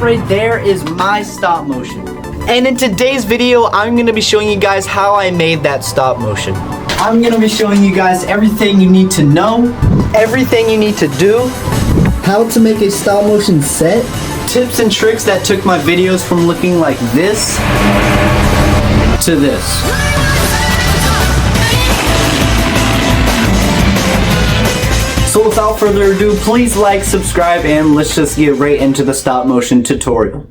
right there is my stop motion. And in today's video, I'm going to be showing you guys how I made that stop motion. I'm going to be showing you guys everything you need to know, everything you need to do, how to make a stop motion set, tips and tricks that took my videos from looking like this to this. So without further ado, please like, subscribe, and let's just get right into the stop motion tutorial.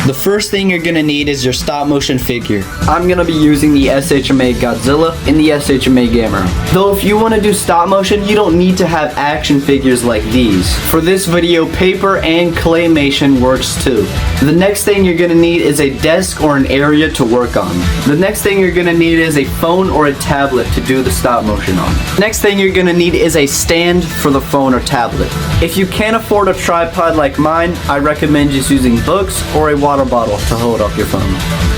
The first thing you're gonna need is your stop motion figure. I'm gonna be using the SHMA Godzilla in the SHMA Gamera. Though if you wanna do stop motion, you don't need to have action figures like these. For this video, paper and claymation works too. The next thing you're gonna need is a desk or an area to work on. The next thing you're gonna need is a phone or a tablet to do the stop motion on. Next thing you're gonna need is a stand for the phone or tablet. If you can't afford a tripod like mine, I recommend just using books or a water bottle to hold up your phone.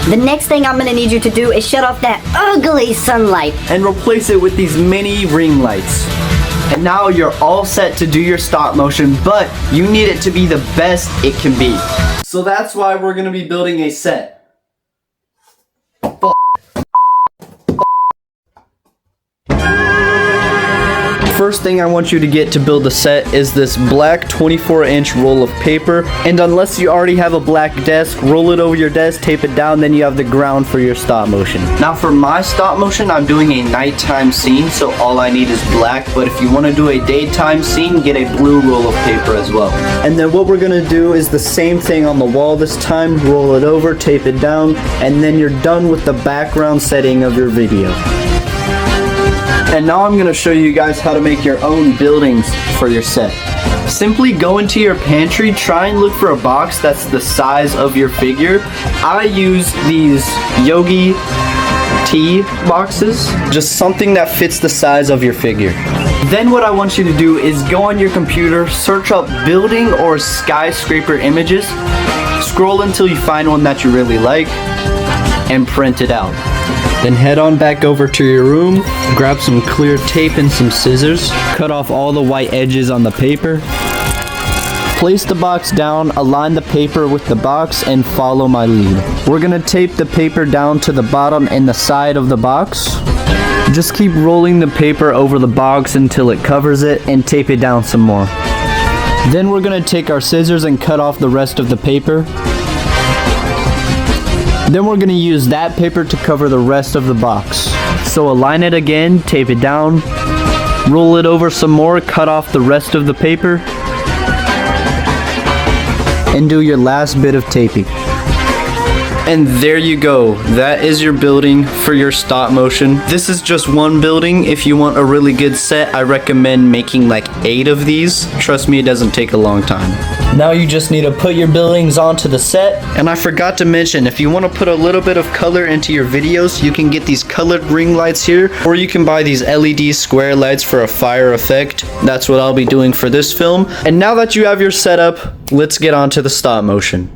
The next thing I'm gonna need you to do is shut off that ugly sunlight and replace it with these mini ring lights. And now you're all set to do your stop motion, but you need it to be the best it can be. So that's why we're gonna be building a set. First thing I want you to get to build the set is this black 24-inch roll of paper, and unless you already have a black desk, roll it over your desk, tape it down, then you have the ground for your stop motion. Now for my stop motion, I'm doing a nighttime scene, so all I need is black, but if you want to do a daytime scene, get a blue roll of paper as well. And then what we're going to do is the same thing on the wall this time, roll it over, tape it down, and then you're done with the background setting of your video. And now I'm going to show you guys how to make your own buildings for your set. Simply go into your pantry, try and look for a box that's the size of your figure. I use these Yogi tea boxes, just something that fits the size of your figure. Then what I want you to do is go on your computer, search up building or skyscraper images, scroll until you find one that you really like, and print it out. Then head on back over to your room, grab some clear tape and some scissors, cut off all the white edges on the paper, place the box down, align the paper with the box, and follow my lead. We're gonna tape the paper down to the bottom and the side of the box. Just keep rolling the paper over the box until it covers it and tape it down some more. Then we're gonna take our scissors and cut off the rest of the paper. Then we're going to use that paper to cover the rest of the box. So align it again, tape it down, roll it over some more, cut off the rest of the paper, and do your last bit of taping. And there you go. That is your building for your stop motion. This is just one building. If you want a really good set, I recommend making like 8 of these. Trust me, it doesn't take a long time. Now you just need to put your buildings onto the set. And I forgot to mention, if you want to put a little bit of color into your videos, you can get these colored ring lights here, or you can buy these LED square lights for a fire effect. That's what I'll be doing for this film. And now that you have your setup, let's get on to the stop motion.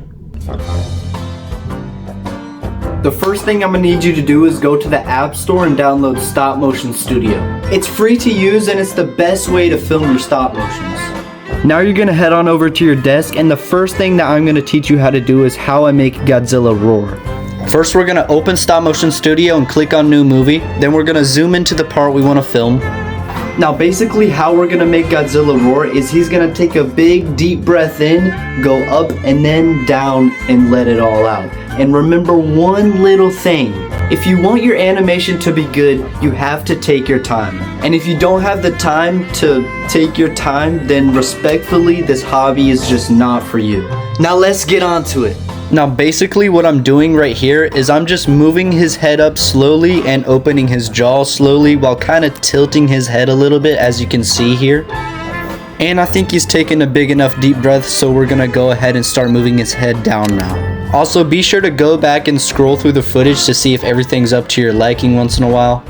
The first thing I'm gonna need you to do is go to the App Store and download Stopmotion Studio. It's free to use and it's the best way to film your stop motions. Now you're gonna head on over to your desk, and the first thing that I'm gonna teach you how to do is how I make Godzilla roar. First we're gonna open Stopmotion Studio and click on New Movie. Then we're gonna zoom into the part we wanna film. Now basically how we're gonna make Godzilla roar is he's gonna take a big deep breath in, go up and then down and let it all out. And remember one little thing. If you want your animation to be good, you have to take your time. And if you don't have the time to take your time, then respectfully, this hobby is just not for you. Now let's get on to it. Now basically what I'm doing right here is I'm just moving his head up slowly and opening his jaw slowly while kind of tilting his head a little bit, as you can see here. And I think he's taken a big enough deep breath, so we're gonna go ahead and start moving his head down now. Also, be sure to go back and scroll through the footage to see if everything's up to your liking once in a while.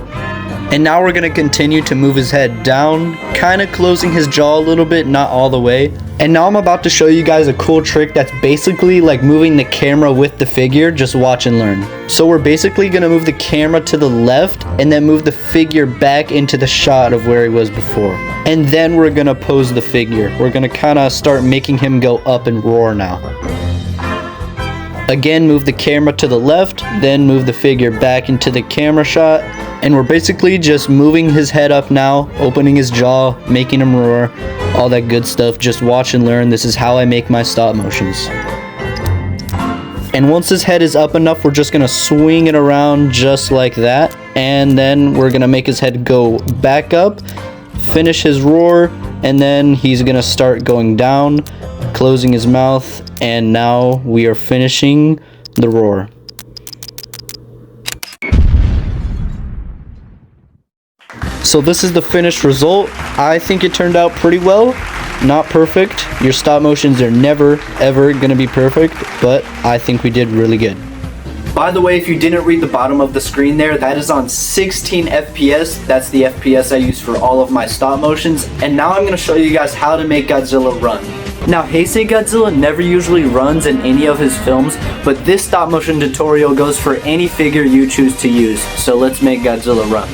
And now we're gonna continue to move his head down, kind of closing his jaw a little bit, not all the way. And now I'm about to show you guys a cool trick that's basically like moving the camera with the figure. Just watch and learn. So we're basically gonna move the camera to the left and then move the figure back into the shot of where he was before. And then we're gonna pose the figure. We're gonna kind of start making him go up and roar now. Again, move the camera to the left, then move the figure back into the camera shot. And we're basically just moving his head up now, opening his jaw, making him roar, all that good stuff. Just watch and learn. This is how I make my stop motions. And once his head is up enough, we're just gonna swing it around just like that. And then we're gonna make his head go back up, finish his roar, and then he's gonna start going down, closing his mouth, and now we are finishing the roar. So this is the finished result. I think it turned out pretty well. Not perfect. Your stop motions are never ever gonna be perfect, but I think we did really good. By the way, if you didn't read the bottom of the screen there, that is on 16 FPS. That's the FPS I use for all of my stop motions. And now I'm gonna show you guys how to make Godzilla run. Now, Heisei Godzilla never usually runs in any of his films, but this stop motion tutorial goes for any figure you choose to use. So let's make Godzilla run.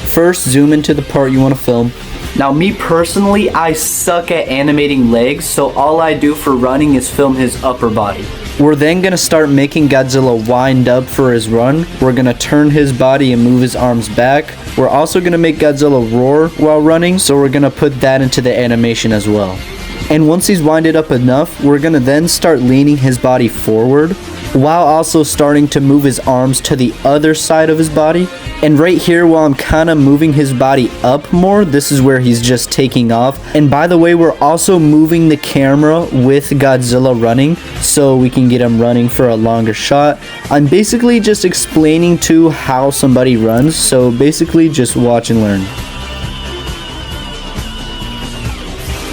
First, zoom into the part you want to film. Now, me personally, I suck at animating legs, so all I do for running is film his upper body. We're then going to start making Godzilla wind up for his run. We're going to turn his body and move his arms back. We're also going to make Godzilla roar while running, so we're going to put that into the animation as well. And once he's winded up enough, we're going to then start leaning his body forward, while also starting to move his arms to the other side of his body. And right here, while I'm kind of moving his body up more, this is where he's just taking off. And by the way, we're also moving the camera with Godzilla running, so we can get him running for a longer shot. I'm basically just explaining to how somebody runs, so basically just watch and learn.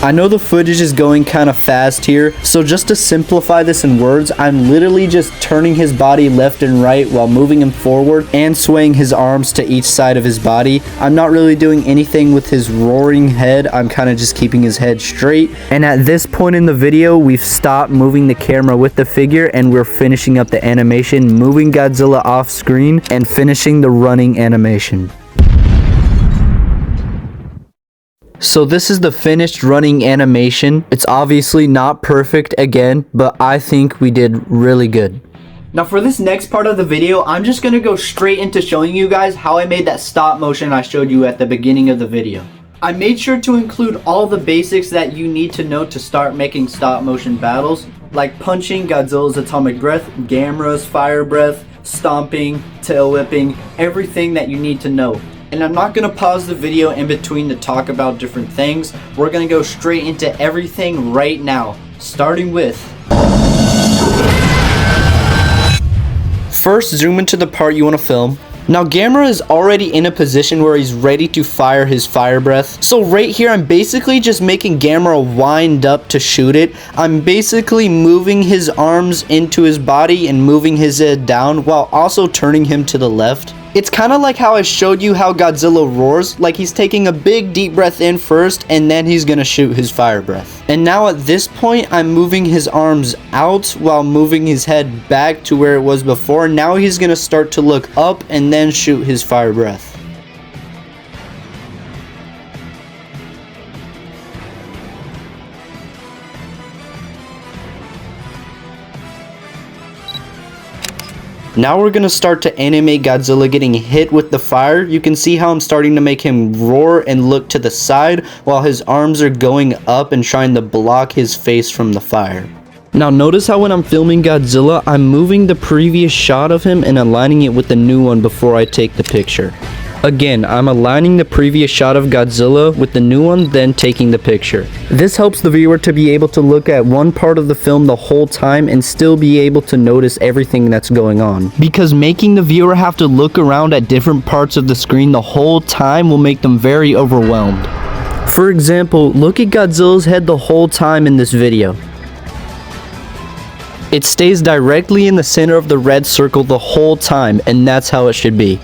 I know the footage is going kind of fast here, so just to simplify this in words, I'm literally just turning his body left and right while moving him forward and swaying his arms to each side of his body. I'm not really doing anything with his roaring head, I'm kind of just keeping his head straight. And at this point in the video, we've stopped moving the camera with the figure and we're finishing up the animation, moving Godzilla off screen and finishing the running animation. So this is the finished running animation. It's obviously not perfect again, but I think we did really good. Now for this next part of the video, I'm just gonna go straight into showing you guys how I made that stop motion I showed you at the beginning of the video. I made sure to include all the basics that you need to know to start making stop motion battles, like punching, Godzilla's atomic breath, Gamera's fire breath, stomping, tail whipping, everything that you need to know. And I'm not going to pause the video in between to talk about different things. We're going to go straight into everything right now, starting with... First, zoom into the part you want to film. Now, Gamera is already in a position where he's ready to fire his fire breath. So right here, I'm basically just making Gamera wind up to shoot it. I'm basically moving his arms into his body and moving his head down while also turning him to the left. It's kind of like how I showed you how Godzilla roars, like he's taking a big deep breath in first and then he's gonna shoot his fire breath. And now at this point, I'm moving his arms out while moving his head back to where it was before. Now he's gonna start to look up and then shoot his fire breath. Now we're gonna start to animate Godzilla getting hit with the fire. You can see how I'm starting to make him roar and look to the side while his arms are going up and trying to block his face from the fire. Now notice how when I'm filming Godzilla, I'm moving the previous shot of him and aligning it with the new one before I take the picture. Again, I'm aligning the previous shot of Godzilla with the new one, then taking the picture. This helps the viewer to be able to look at one part of the film the whole time and still be able to notice everything that's going on. Because making the viewer have to look around at different parts of the screen the whole time will make them very overwhelmed. For example, look at Godzilla's head the whole time in this video. It stays directly in the center of the red circle the whole time, and that's how it should be.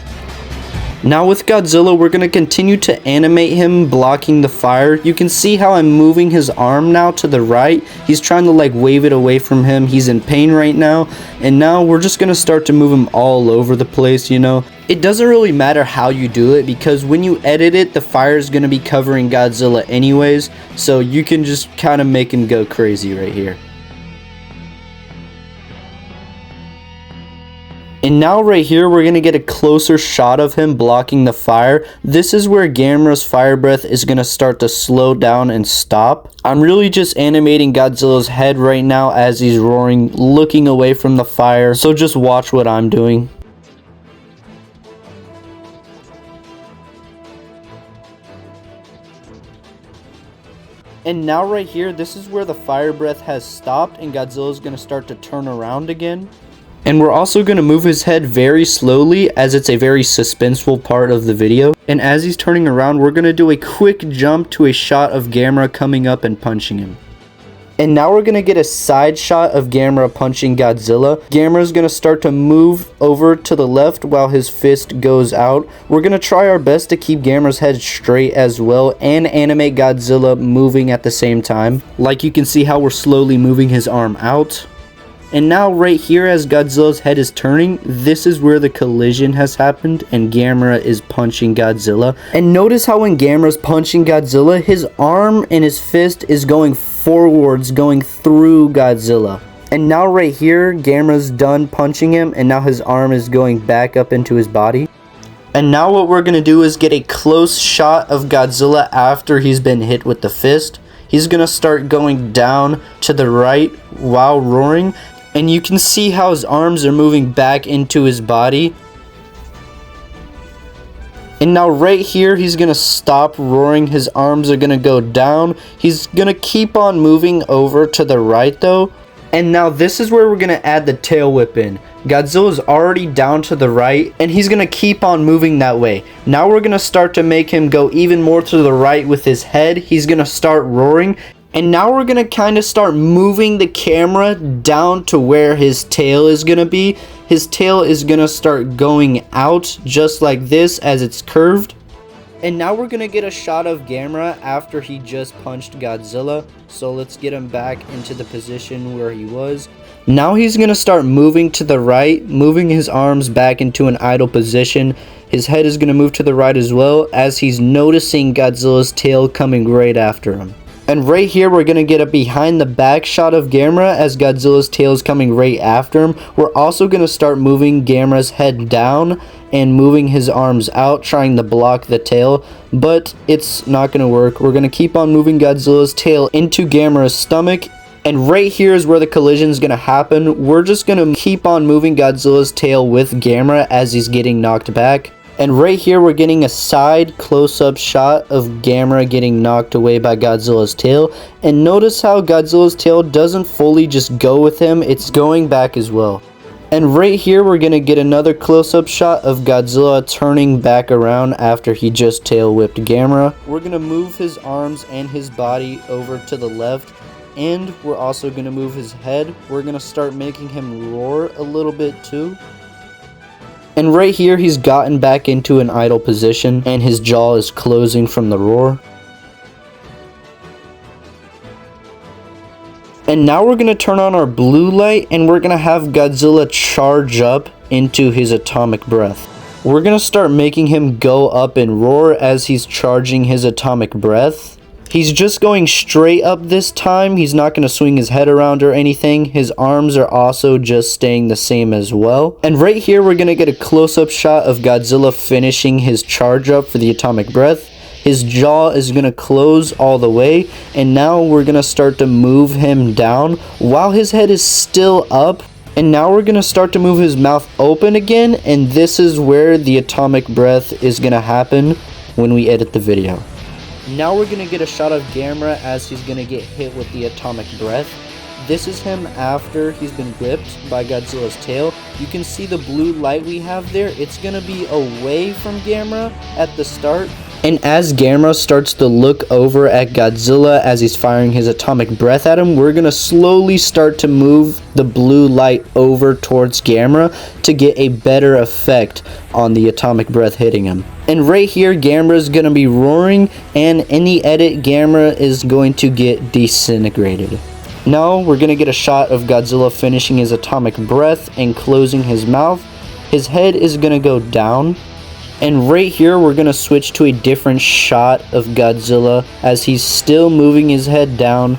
Now with Godzilla, we're going to continue to animate him blocking the fire. You can see how I'm moving his arm now to the right. He's trying to like wave it away from him. He's in pain right now. And now we're just going to start to move him all over the place, you know. It doesn't really matter how you do it because when you edit it, the fire is going to be covering Godzilla anyways. So you can just kind of make him go crazy right here. And now right here, we're going to get a closer shot of him blocking the fire. This is where Gamera's fire breath is going to start to slow down and stop. I'm really just animating Godzilla's head right now as he's roaring, looking away from the fire. So just watch what I'm doing. And now right here, this is where the fire breath has stopped and Godzilla's going to start to turn around again. And we're also going to move his head very slowly as it's a very suspenseful part of the video. And as he's turning around, we're going to do a quick jump to a shot of Gamera coming up and punching him. And now we're going to get a side shot of Gamera punching Godzilla. Gamera's going to start to move over to the left while his fist goes out. We're going to try our best to keep Gamera's head straight as well and animate Godzilla moving at the same time. Like you can see how we're slowly moving his arm out. And now right here as Godzilla's head is turning, this is where the collision has happened and Gamera is punching Godzilla. And notice how when Gamera's punching Godzilla, his arm and his fist is going forwards, going through Godzilla. And now right here, Gamera's done punching him and now his arm is going back up into his body. And now what we're going to do is get a close shot of Godzilla after he's been hit with the fist. He's going to start going down to the right while roaring. And you can see how his arms are moving back into his body. And now right here, he's going to stop roaring. His arms are going to go down. He's going to keep on moving over to the right though. And now this is where we're going to add the tail whip in. Godzilla's already down to the right and he's going to keep on moving that way. Now we're going to start to make him go even more to the right with his head. He's going to start roaring. And now we're going to kind of start moving the camera down to where his tail is going to be. His tail is going to start going out just like this as it's curved. And now we're going to get a shot of Gamera after he just punched Godzilla. So let's get him back into the position where he was. Now he's going to start moving to the right, moving his arms back into an idle position. His head is going to move to the right as well as he's noticing Godzilla's tail coming right after him. And right here, we're going to get a behind the back shot of Gamera as Godzilla's tail is coming right after him. We're also going to start moving Gamera's head down and moving his arms out, trying to block the tail. But it's not going to work. We're going to keep on moving Godzilla's tail into Gamera's stomach. And right here is where the collision is going to happen. We're just going to keep on moving Godzilla's tail with Gamera as he's getting knocked back. And right here, we're getting a side close-up shot of Gamera getting knocked away by Godzilla's tail. And notice how Godzilla's tail doesn't fully just go with him, it's going back as well. And right here, we're going to get another close-up shot of Godzilla turning back around after he just tail-whipped Gamera. We're going to move his arms and his body over to the left. And we're also going to move his head. We're going to start making him roar a little bit too. And right here, he's gotten back into an idle position and his jaw is closing from the roar. And now we're going to turn on our blue light and we're going to have Godzilla charge up into his atomic breath. We're going to start making him go up and roar as he's charging his atomic breath. He's just going straight up this time. He's not going to swing his head around or anything. His arms are also just staying the same as well. And right here, we're going to get a close-up shot of Godzilla finishing his charge up for the atomic breath. His jaw is going to close all the way. And now we're going to start to move him down while his head is still up. And now we're going to start to move his mouth open again. And this is where the atomic breath is going to happen when we edit the video. Now we're going to get a shot of Gamera as he's going to get hit with the atomic breath. This is him after he's been whipped by Godzilla's tail. You can see the blue light we have there. It's going to be away from Gamera at the start. And as Gamera starts to look over at Godzilla as he's firing his atomic breath at him, we're going to slowly start to move the blue light over towards Gamera to get a better effect on the atomic breath hitting him. And right here, Gamera is going to be roaring, and in the edit, Gamera is going to get disintegrated. Now, we're going to get a shot of Godzilla finishing his atomic breath and closing his mouth. His head is going to go down. And right here, we're going to switch to a different shot of Godzilla as he's still moving his head down.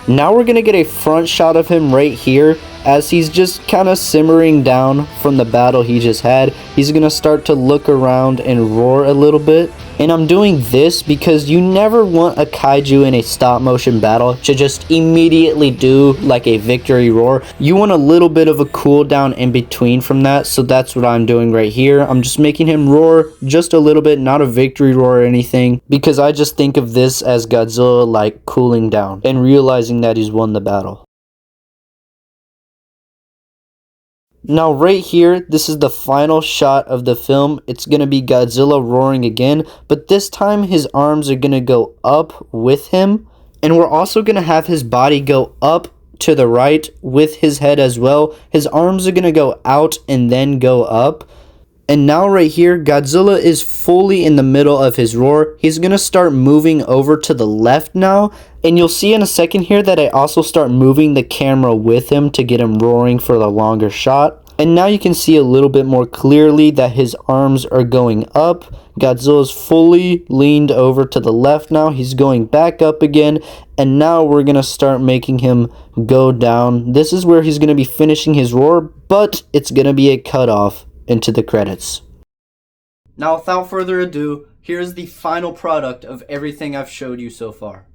Now we're going to get a front shot of him right here as he's just kind of simmering down from the battle he just had. He's going to start to look around and roar a little bit. And I'm doing this because you never want a kaiju in a stop motion battle to just immediately do like a victory roar. You want a little bit of a cooldown in between from that, so that's what I'm doing right here. I'm just making him roar just a little bit, not a victory roar or anything, because I just think of this as Godzilla like cooling down and realizing that he's won the battle. Now right here, this is the final shot of the film. It's going to be Godzilla roaring again, but this time his arms are going to go up with him. And we're also going to have his body go up to the right with his head as well. His arms are going to go out and then go up. And now right here, Godzilla is fully in the middle of his roar. He's going to start moving over to the left now. And you'll see in a second here that I also start moving the camera with him to get him roaring for the longer shot. And now you can see a little bit more clearly that his arms are going up. Godzilla's fully leaned over to the left now. He's going back up again. And now we're going to start making him go down. This is where he's going to be finishing his roar, but it's going to be a cutoff into the credits. Now without further ado, here's the final product of everything I've showed you so far.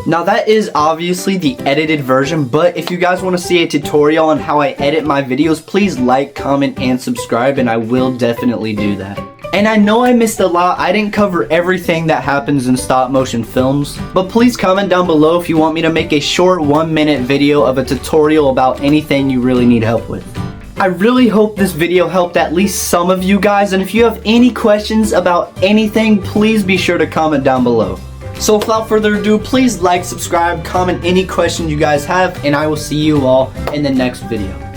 Now that is obviously the edited version, but if you guys want to see a tutorial on how I edit my videos, please like, comment, and subscribe, and I will definitely do that. And I know I missed a lot. I didn't cover everything that happens in stop motion films, but please comment down below if you want me to make a short 1-minute video of a tutorial about anything you really need help with. I really hope this video helped at least some of you guys, and if you have any questions about anything, please be sure to comment down below. So without further ado, please like, subscribe, comment any questions you guys have, and I will see you all in the next video.